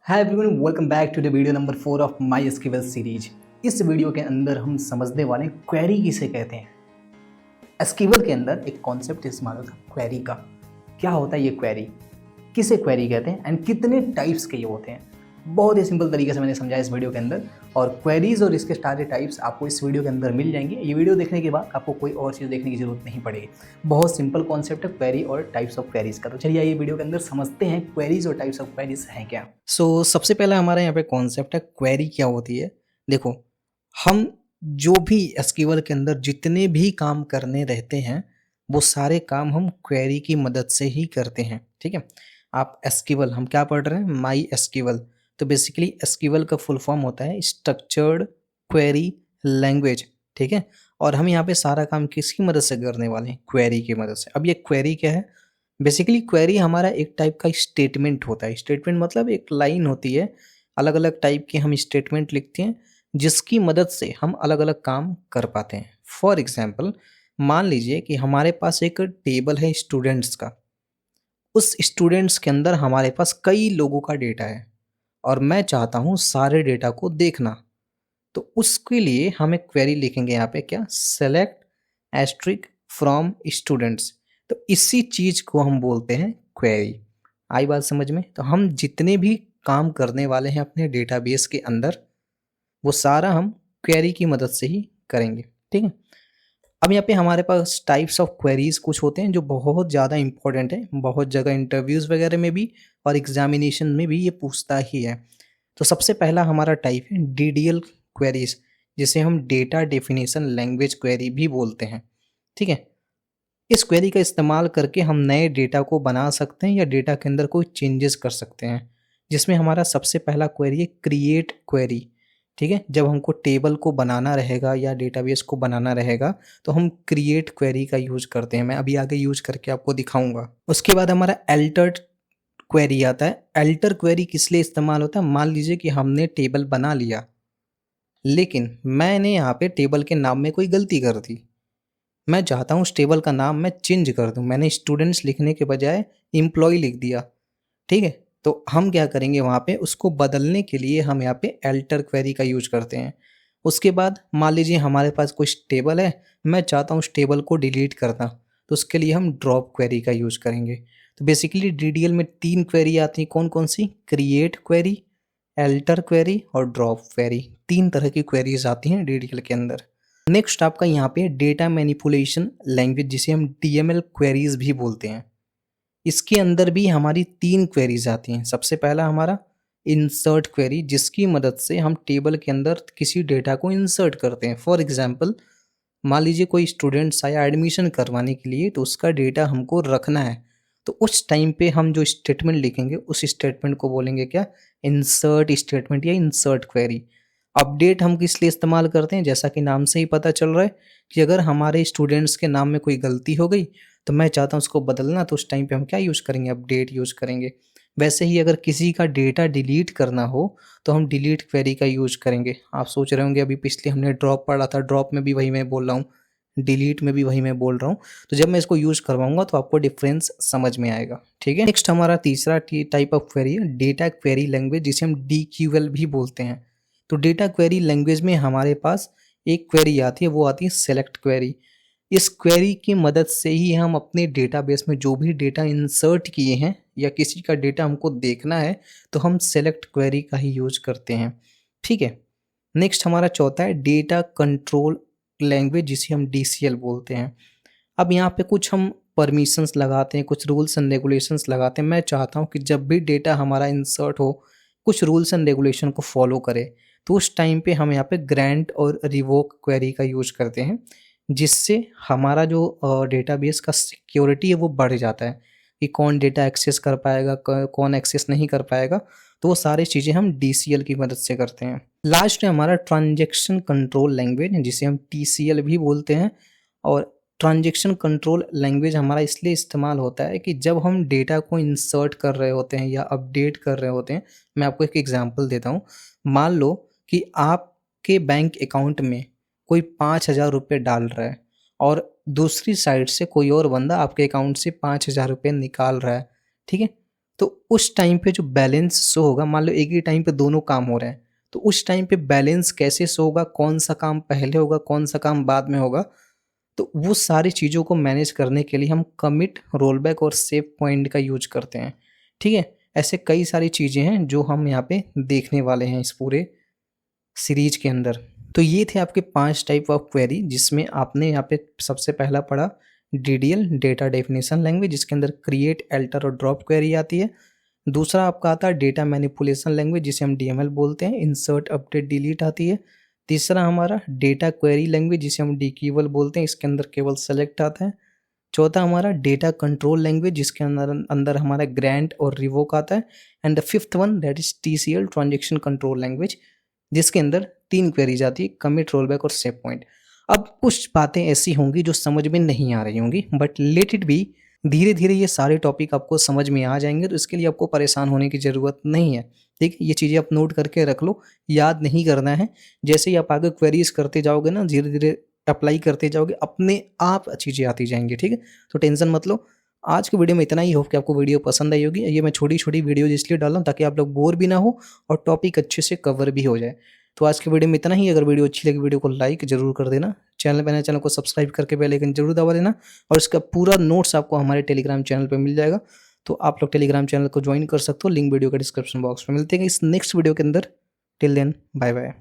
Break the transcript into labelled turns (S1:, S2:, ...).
S1: Hi everyone, welcome back to the video number 4 of MySQL series. इस video के अंदर हम समझने वाले क्वेरी किसे कहते हैं। एसक्यूएल के अंदर एक कॉन्सेप्ट इस्तेमाल होता है क्वेरी का। क्या होता है ये क्वेरी, किसे क्वेरी कहते हैं एंड कितने टाइप्स के ये होते हैं। बहुत ही सिंपल तरीके से मैंने समझाया इस वीडियो के अंदर, और क्वेरीज और इसके सारे टाइप्स आपको इस वीडियो के अंदर मिल जाएंगे। ये वीडियो देखने के बाद आपको कोई और चीज़ देखने की जरूरत नहीं पड़ेगी। बहुत सिंपल कॉन्सेप्ट है क्वेरी और टाइप्स ऑफ क्वेरीज का। तो चलिए ये वीडियो के अंदर समझते हैं क्वेरीज और टाइप्स ऑफ क्वेरीज हैं क्या। सबसे पहला हमारे यहाँ पे कॉन्सेप्ट है क्वेरी क्या होती है। देखो, हम जो भी एसक्यूएल के अंदर जितने भी काम करने रहते हैं वो सारे काम हम क्वेरी की मदद से ही करते हैं। ठीक है, आप एसक्यूएल, हम क्या पढ़ रहे हैं, माई एसक्यूएल। तो बेसिकली एसक्यूएल का फुल फॉर्म होता है स्ट्रक्चर्ड क्वेरी लैंग्वेज। ठीक है, और हम यहाँ पे सारा काम किसकी मदद से करने वाले हैं, क्वेरी की मदद से। अब ये क्वेरी क्या है, बेसिकली क्वेरी हमारा एक टाइप का स्टेटमेंट होता है। स्टेटमेंट मतलब एक लाइन होती है, अलग अलग टाइप की हम स्टेटमेंट लिखते हैं जिसकी मदद से हम अलग अलग काम कर पाते हैं। फॉर एग्जाम्पल, मान लीजिए कि हमारे पास एक टेबल है स्टूडेंट्स का। उस स्टूडेंट्स के अंदर हमारे पास कई लोगों का डेटा है और मैं चाहता हूँ सारे डेटा को देखना। तो उसके लिए हम एक क्वेरी लिखेंगे यहाँ पे, क्या, सेलेक्ट एस्ट्रिक फ्रॉम स्टूडेंट्स। तो इसी चीज को हम बोलते हैं क्वेरी। आई बात समझ में? तो हम जितने भी काम करने वाले हैं अपने डेटाबेस के अंदर वो सारा हम क्वेरी की मदद से ही करेंगे। ठीक है, अब यहाँ पे हमारे पास टाइप्स ऑफ क्वेरीज कुछ होते हैं जो बहुत ज़्यादा इंपॉर्टेंट है। बहुत जगह इंटरव्यूज़ वगैरह में भी और एग्जामिनेशन में भी ये पूछता ही है। तो सबसे पहला हमारा टाइप है डीडीएल क्वेरीज, जिसे हम डेटा डेफिनेशन लैंग्वेज क्वेरी भी बोलते हैं। ठीक है, इस क्वेरी का इस्तेमाल करके हम नए डेटा को बना सकते हैं या डेटा के अंदर कोई चेंजेस कर सकते हैं। जिसमें हमारा सबसे पहला क्वेरी है क्रिएट क्वेरी। ठीक है, जब हमको टेबल को बनाना रहेगा या डेटाबेस को बनाना रहेगा तो हम क्रिएट क्वेरी का यूज करते हैं। मैं अभी आगे यूज करके आपको दिखाऊंगा। उसके बाद हमारा एल्टर क्वेरी आता है। एल्टर क्वेरी किस लिए इस्तेमाल होता है, मान लीजिए कि हमने टेबल बना लिया लेकिन मैंने यहाँ पे टेबल के नाम में कोई गलती कर दी। मैं चाहता हूँ उस टेबल का नाम मैं चेंज कर दूँ। मैंने स्टूडेंट्स लिखने के बजाय एम्प्लॉय लिख दिया। ठीक है, तो हम क्या करेंगे, वहाँ पे उसको बदलने के लिए हम यहाँ पे एल्टर क्वेरी का यूज करते हैं। उसके बाद मान लीजिए हमारे पास कुछ टेबल है, मैं चाहता हूँ उस टेबल को डिलीट करना, तो उसके लिए हम ड्रॉप क्वेरी का यूज करेंगे। तो बेसिकली डीडीएल में 3 क्वेरी आती हैं। कौन कौन सी? क्रिएट क्वेरी, एल्टर क्वेरी और ड्रॉप क्वेरी। 3 तरह की क्वेरीज आती हैं डीडीएल के अंदर। नेक्स्ट आपका यहाँ पे डेटा मैनिपुलेशन लैंग्वेज, जिसे हम डीएमएल क्वेरीज भी बोलते हैं। इसके अंदर भी हमारी 3 क्वेरीज आती हैं। सबसे पहला हमारा इंसर्ट क्वेरी, जिसकी मदद से हम टेबल के अंदर किसी डेटा को इंसर्ट करते हैं। फॉर एग्जांपल, मान लीजिए कोई स्टूडेंट्स आया एडमिशन करवाने के लिए, तो उसका डेटा हमको रखना है। तो उस टाइम पे हम जो स्टेटमेंट लिखेंगे उस स्टेटमेंट को बोलेंगे क्या, इंसर्ट स्टेटमेंट या इंसर्ट क्वेरी। अपडेट हम किस लिए इस्तेमाल करते हैं, जैसा कि नाम से ही पता चल रहा है कि अगर हमारे स्टूडेंट्स के नाम में कोई गलती हो गई तो मैं चाहता हूँ उसको बदलना, तो उस टाइम पे हम क्या यूज़ करेंगे, अपडेट यूज़ करेंगे। वैसे ही अगर किसी का डेटा डिलीट करना हो तो हम डिलीट क्वेरी का यूज़ करेंगे। आप सोच रहे होंगे अभी पिछले हमने ड्रॉप पढ़ा था, ड्रॉप में भी वही मैं बोल रहा हूँ, डिलीट में भी वही मैं बोल रहा हूँ। तो जब मैं इसको यूज़ करवाऊंगा तो आपको डिफरेंस समझ में आएगा। ठीक है, नेक्स्ट हमारा तीसरा टाइप ऑफ क्वेरी है डेटा क्वेरी लैंग्वेज, जिसे हम डीक्यूएल भी बोलते हैं। तो डेटा क्वेरी लैंग्वेज में हमारे पास एक क्वेरी आती है, वो आती है सेलेक्ट क्वेरी। इस क्वेरी की मदद से ही हम अपने डेटाबेस में जो भी डेटा इंसर्ट किए हैं या किसी का डेटा हमको देखना है तो हम सेलेक्ट क्वेरी का ही यूज करते हैं। ठीक है, नेक्स्ट हमारा चौथा है डेटा कंट्रोल लैंग्वेज, जिसे हम डीसीएल बोलते हैं। अब यहाँ पे कुछ हम परमिशंस लगाते हैं, कुछ रूल्स एंड रेगुलेशंस लगाते हैं। मैं चाहता हूँ कि जब भी डेटा हमारा इंसर्ट हो कुछ रूल्स एंड रेगुलेशन को फॉलो करे, तो उस टाइम पे हम यहाँ पे ग्रांट और रिवोक क्वेरी का यूज करते हैं, जिससे हमारा जो डेटाबेस का सिक्योरिटी है वो बढ़ जाता है कि कौन डेटा एक्सेस कर पाएगा, कौन एक्सेस नहीं कर पाएगा। तो वो सारी चीज़ें हम डीसीएल की मदद से करते हैं। लास्ट है हमारा ट्रांजेक्शन कंट्रोल लैंग्वेज, जिसे हम टीसीएल भी बोलते हैं। और ट्रांजेक्शन कंट्रोल लैंग्वेज हमारा इसलिए इस्तेमाल होता है कि जब हम डेटा को इंसर्ट कर रहे होते हैं या अपडेट कर रहे होते हैं। मैं आपको एक एग्जांपल देता हूँ। मान लो कि आपके बैंक अकाउंट में कोई 5,000 रुपये डाल रहा है और दूसरी साइड से कोई और बंदा आपके अकाउंट से 5,000 रुपये निकाल रहा है। ठीक है, तो उस टाइम पे जो बैलेंस शो होगा, मान लो एक ही टाइम पे दोनों काम हो रहे हैं, तो उस टाइम पे बैलेंस कैसे शो होगा, कौन सा काम पहले होगा, कौन सा काम बाद में होगा, तो वो सारी चीज़ों को मैनेज करने के लिए हम कमिट, रोलबैक और सेव पॉइंट का यूज करते हैं। ठीक है, ऐसे कई सारी चीज़ें हैं जो हम यहाँ पे देखने वाले हैं इस पूरे सीरीज के अंदर। तो ये थे आपके 5 टाइप ऑफ क्वेरी, जिसमें आपने यहाँ पे सबसे पहला पढ़ा DDL, डेटा डेफिनेशन लैंग्वेज, जिसके अंदर क्रिएट, अल्टर और ड्रॉप क्वेरी आती है। दूसरा आपका आता है डेटा मैनिपुलेशन लैंग्वेज, जिसे हम DML बोलते हैं, इंसर्ट, अपडेट, डिलीट आती है। तीसरा हमारा डेटा क्वेरी लैंग्वेज, जिसे हम DQL बोलते हैं, इसके अंदर केवल सेलेक्ट आता है। चौथा हमारा डेटा कंट्रोल लैंग्वेज, जिसके अंदर हमारा ग्रांट और रिवोक आता है। And the fifth one that is TCL, transaction control language, जिसके अंदर 3 क्वेरीज आती है, कमिट, रोलबैक और सेव पॉइंट। अब कुछ बातें ऐसी होंगी जो समझ में नहीं आ रही होंगी, बट लेट इट बी, धीरे धीरे ये सारे टॉपिक आपको समझ में आ जाएंगे, तो इसके लिए आपको परेशान होने की ज़रूरत नहीं है। ठीक, ये चीज़ें आप नोट करके रख लो, याद नहीं करना है। जैसे ही आप आगे क्वेरीज करते जाओगे ना, धीरे धीरे अप्लाई करते जाओगे, अपने आप चीज़ें आती जाएंगी। ठीक है, तो टेंशन मत लो। आज की वीडियो में इतना ही, होप कि आपको वीडियो पसंद आई होगी। ये मैं छोटी छोटी वीडियोज इसलिए डाल रहा हूँ ताकि आप लोग बोर भी ना हो और टॉपिक अच्छे से कवर भी हो जाए। तो आज की वीडियो में इतना ही। अगर वीडियो अच्छी लगी, वीडियो को लाइक जरूर कर देना, चैनल को सब्सक्राइब करके बेल आइकन जरूर दबा देना, और इसका पूरा नोट्स आपको हमारे टेलीग्राम चैनल पे मिल जाएगा। तो आप लोग टेलीग्राम चैनल को ज्वाइन कर सकते हो, लिंक वीडियो के डिस्क्रिप्शन बॉक्स में। मिलते हैं इस नेक्स्ट वीडियो के अंदर। Till then, bye bye.